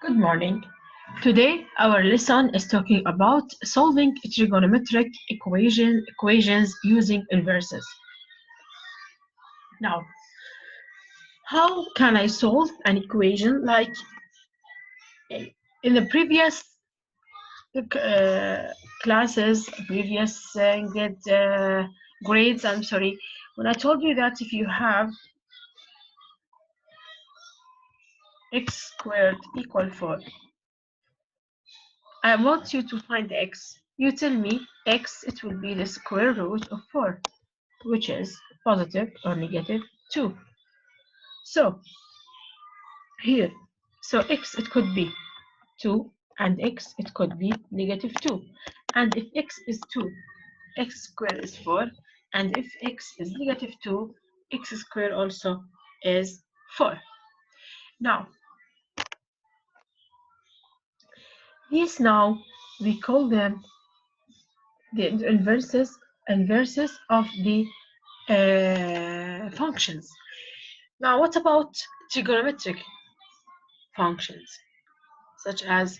Good morning. Today our lesson is talking about solving trigonometric equations using inverses. Now, how can I solve an equation like in the previous classes, previous grades, I'm sorry, when I told you that if you have x squared equal 4, I want you to find x. You tell me x, it will be the square root of 4, which is positive or negative 2. So here, so x, it could be 2, and x, it could be negative 2. And if x is 2, x squared is 4. And if x is negative 2, x squared also is 4. Now, these now, we call them the inverses of the functions. Now, what about trigonometric functions, such as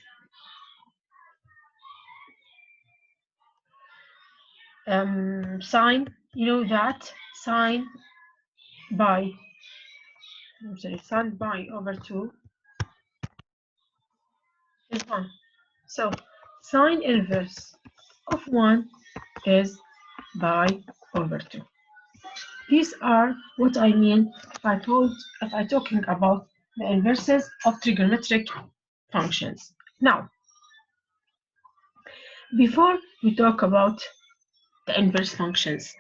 sine? You know that sine pi over 2 is 1. So sine inverse of 1 is pi over 2. These are what I mean if I talking about the inverses of trigonometric functions. Now, before we talk about the inverse functions,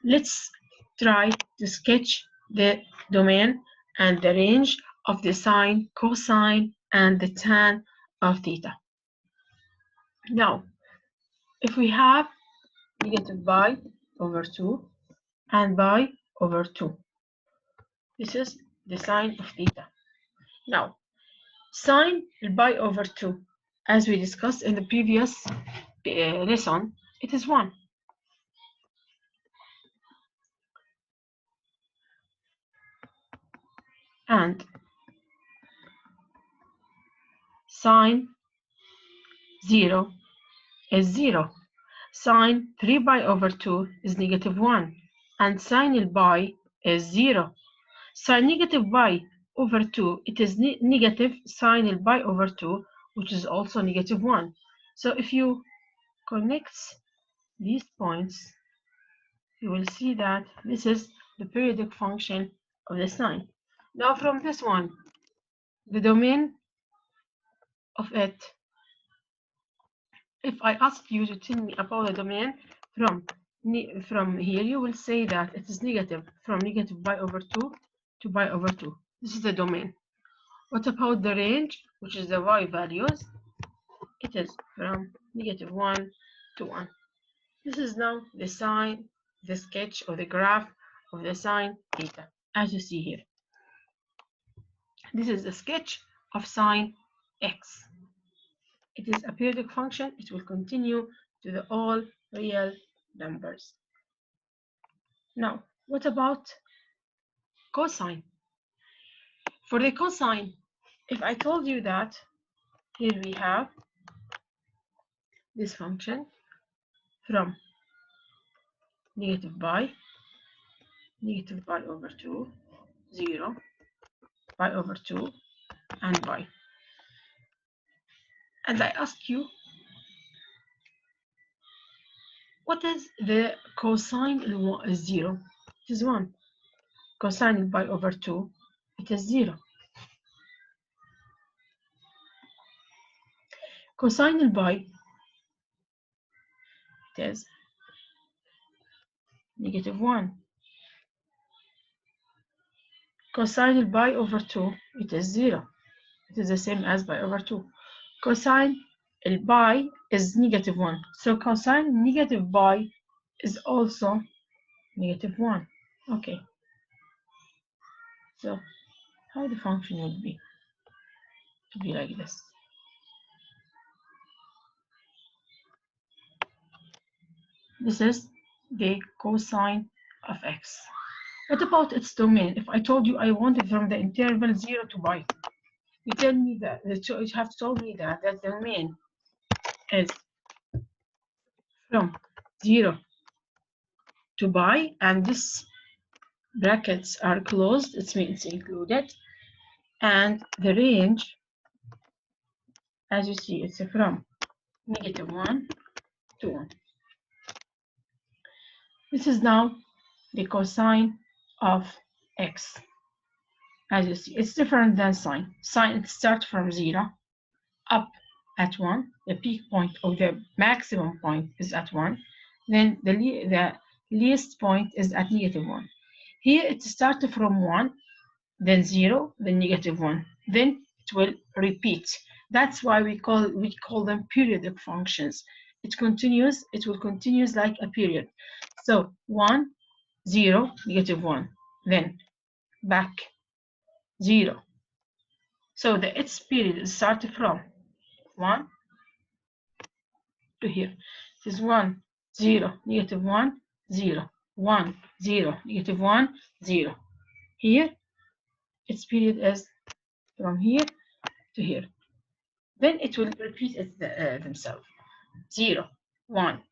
let's try to sketch the domain and the range of the sine, cosine, and the tan of theta. Now, if we have negative pi over 2 and pi over 2, this is the sine of theta. Now, sine pi over 2, as we discussed in the previous lesson, it is 1. And sine 0 is 0. Sine 3 pi over 2 is negative 1. And sine pi is 0. Sine negative pi over 2, it is negative sine pi over 2, which is also negative 1. So if you connect these points, you will see that this is the periodic function of the sine. Now from this one, the domain of it, if I ask you to tell me about the domain from here, you will say that it is negative from negative pi over 2 to pi over 2. This is the domain. What about the range, which is the y values? It is from negative 1 to 1. This is now the sine, the sketch or the graph of the sine theta, as you see here. This is a sketch of sine x. It is a periodic function. It will continue to the all real numbers. Now, what about cosine? For the cosine, if I told you that here we have this function from negative pi over 2, 0, pi over 2, and pi. And I ask you, what is the cosine 0? It is 1. Cosine pi over 2, it is 0. Cosine pi, it is negative 1. Cosine pi over 2, it is 0. It is the same as pi over 2. Cosine pi is negative 1. So cosine negative pi is also negative 1. Okay. So how the function would be? To be like this. This is the cosine of x. What about its domain? If I told you I want it from the interval 0 to pi, You tell me that you have told me that the domain is from 0 to pi, and this brackets are closed, it means it's included, and the range, as you see, it's from -1 to 1. This is now the cosine of x. As you see, it's different than sine. Sine, it starts from 0 up at 1. The peak point or the maximum point is at 1. Then the least point is at -1. Here it starts from 1, then 0, then -1. Then it will repeat. That's why we call them periodic functions. It will continue like a period. So 1, 0, -1, then back 0. So its period starts from 1 to here. This is 1, 0, -1, 0, 1, 0, -1, 0. Here, its period is from here to here. Then it will repeat themselves. 0, 1,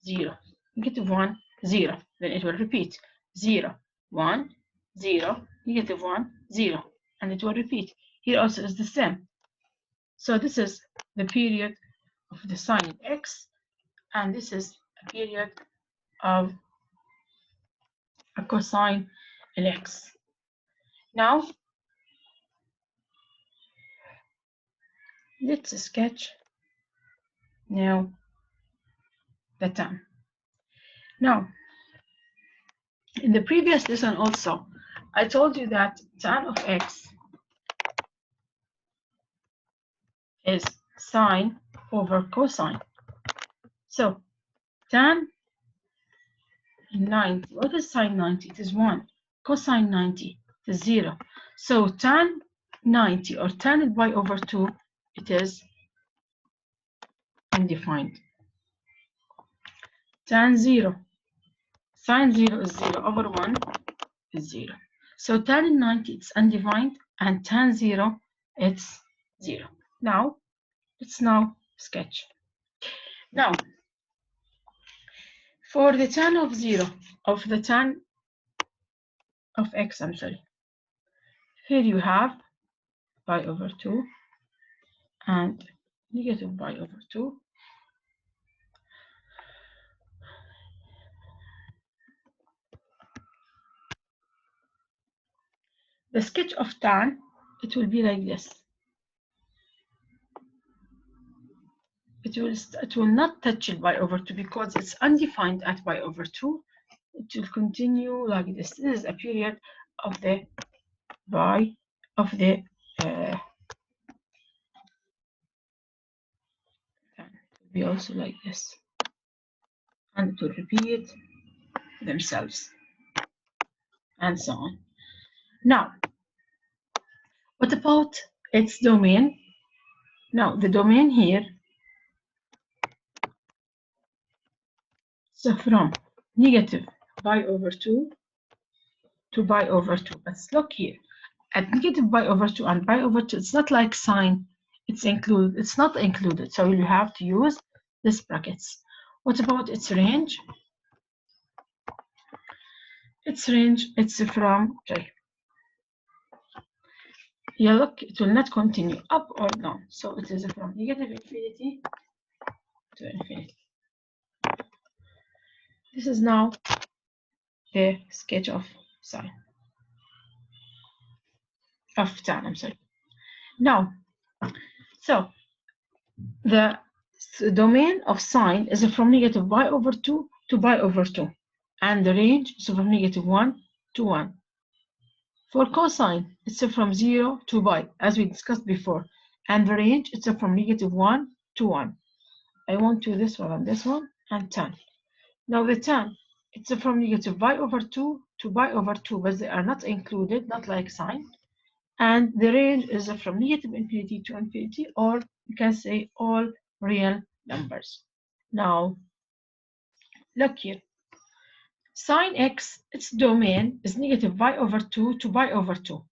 0, -1, 0. Then it will repeat 0, 1, 0, -1, 0. And it will repeat. Here also is the same. So this is the period of the sine x, and this is a period of a cosine in x. Now, let's sketch now the tan. Now, in the previous lesson also, I told you that tan of x is sine over cosine. So, tan 90, what is sine 90? It is 1. Cosine 90 is 0. So, tan 90 or tan pi over 2, it is undefined. Tan 0, sine 0 is 0 over 1 is 0. So tan 90 it's undefined, and tan 0 it's 0. Now let's sketch. Now for the tan of 0 of the tan of x, I'm sorry. Here you have pi over 2 and negative pi over 2. The sketch of tan, it will be like this. It will not touch pi over 2 because it's undefined at pi over 2. It will continue like this. This is a period of the pi of the tan. It will be also like this, and it will repeat themselves, and so on. Now, what about its domain? Now, the domain here, so from negative pi over 2 to pi over 2. Let's look here. At negative pi over 2 and pi over 2, it's not like sine. It's not included. So you have to use these brackets. What about its range? Its range, it's from, okay. Yeah, look, it will not continue up or down. So it is from negative infinity to infinity. This is now the sketch of sine. Of tan, I'm sorry. Now, so the domain of sine is from negative pi over 2 to pi over 2. And the range is from negative 1 to 1. For cosine, it's from 0 to pi, as we discussed before. And the range is from negative 1 to 1. I want to this one and this one, and tan. Now the tan, it's from negative pi over 2 to pi over 2, but they are not included, not like sine. And the range is from negative infinity to infinity, or you can say all real numbers. Now, look here. Sine x, its domain is negative pi over 2 to pi over 2.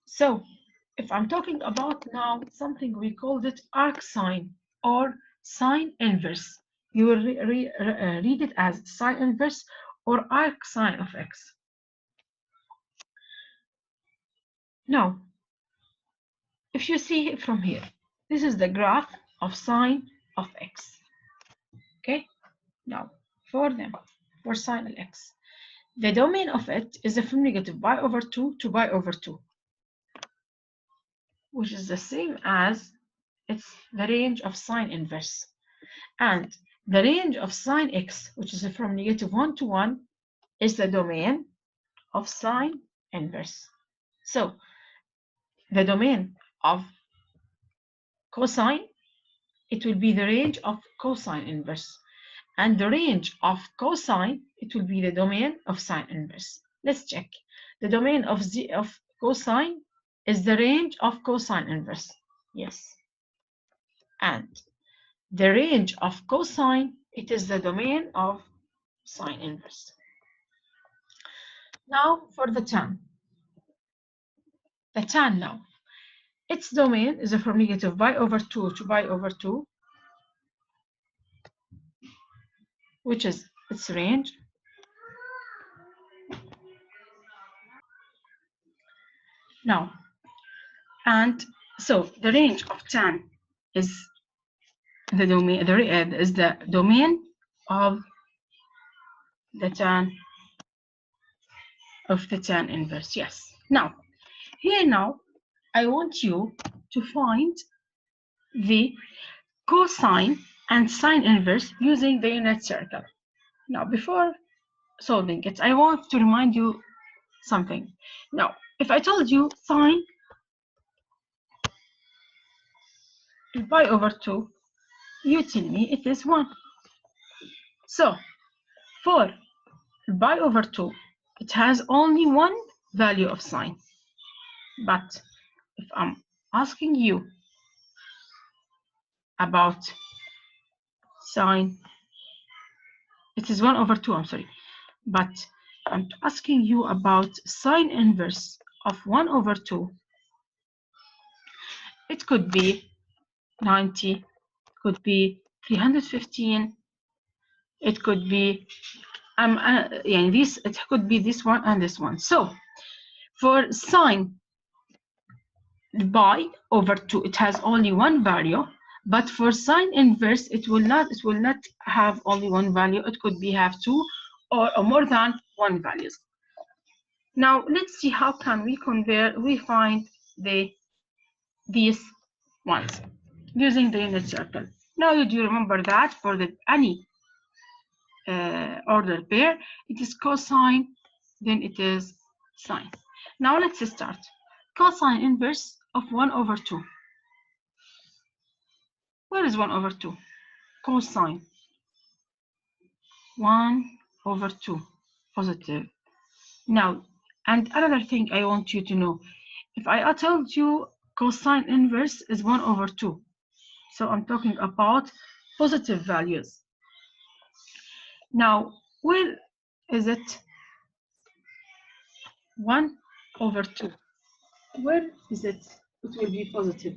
So, if I'm talking about now something we called it arcsine or sine inverse, you will read it as sine inverse or arcsine of x. Now, if you see it from here, this is the graph of sine of x. Okay, now for them, for sine of x, the domain of it is from negative pi over 2 to pi over 2, which is the same as it's the range of sine inverse. And the range of sine x, which is from negative 1 to 1, is the domain of sine inverse. So the domain of cosine, it will be the range of cosine inverse. And the range of cosine, it will be the domain of sine inverse. Let's check. The domain of cosine is the range of cosine inverse. Yes. And the range of cosine, it is the domain of sine inverse. Now for the tan. The tan now. Its domain is from negative pi over 2 to pi over 2, which is its range. Now, and so the range of tan is the domain, is the domain of the tan inverse. Yes. Now, here now, I want you to find the cosine and sine inverse using the unit circle. Now, before solving it, I want to remind you something. Now, if I told you sine pi over 2, you tell me it is 1. So, for pi over 2, it has only one value of sine. But if I'm asking you about sine, it is 1 over 2, I'm sorry. But I'm asking you about sine inverse of 1 over 2. It could be 90, could be 315, it could be it could be this one and this one. So for sine pi over 2, it has only one value, but for sine inverse, it will not have only one value. It could be have two or more than one values. Now let's see how can we find these ones using the unit circle. Now you do remember that for any ordered pair, it is cosine, then it is sine. Now let's start. Cosine inverse of 1 over 2. Where is 1 over 2? Cosine 1 over 2, positive. Now, and another thing I want you to know, if I told you cosine inverse is 1 over 2, so I'm talking about positive values. Now, where is it? 1 over 2. Where is it? It will be positive.